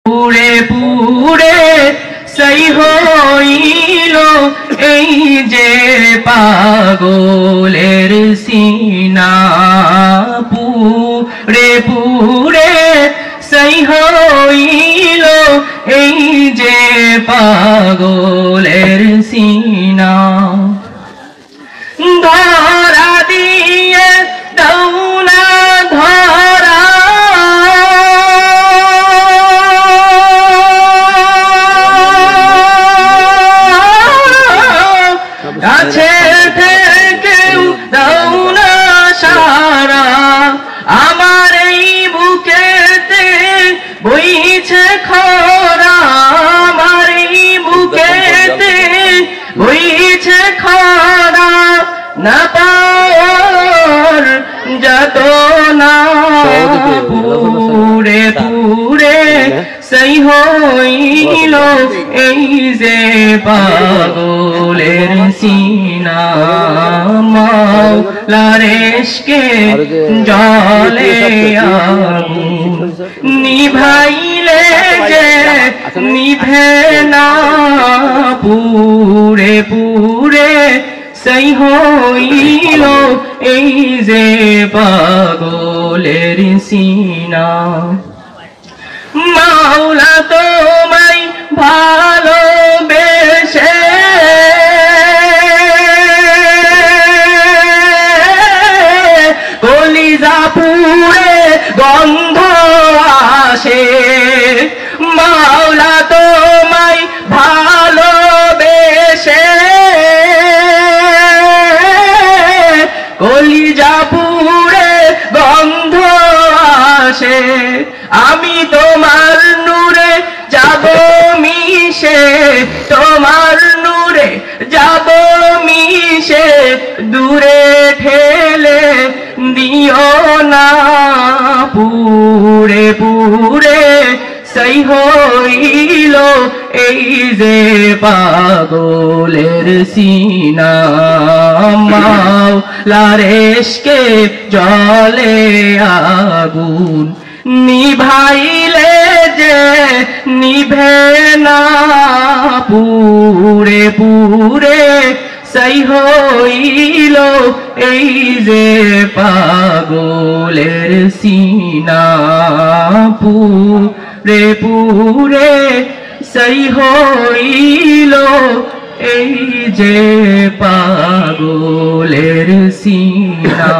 পুরে পুরে সেই হইল এই যে পাগলের সিনা। পুরে পুরে সেই হইল এই যে পাগলের সিনা। ধরা দিয়ে দৌনা ধরা কাছে থেকেও দৌনা সারা। আমার এই বুকেতে বইছে খরা, আমার এই বুকেতে বইছে খরা। না পাওয়ার যত না পুরে পুরে সেই হইল এই যে পাগলের সিনা। মাওলার ইশকে জলে আগুন নিভাইলে যে নিভে না। পুরে পুরে সেই হইল এই যে পাগলের সিনা। মাওলা তোমায় ভালোবেসে কলিজা পুরে গন্ধ আসে। মাওলা তোমায় ভালোবেসে কলিজা পুরে গন্ধ আসে। আমি তোমার নূরে যাব মিশে, তোমার নূরে যাব মিশে। দূরে ঠেলে দিও না। পুরে পুরে সেই হইল এই যে পাগলের সিনা। মাওলার ইশকে জলে আগুন নিভাইলে যে নিভে না। পুরে পুরে সেই হইল এই যে পাগলের সিনা। পুরে পুরে সেই হইল এই যে পাগলের সিনা।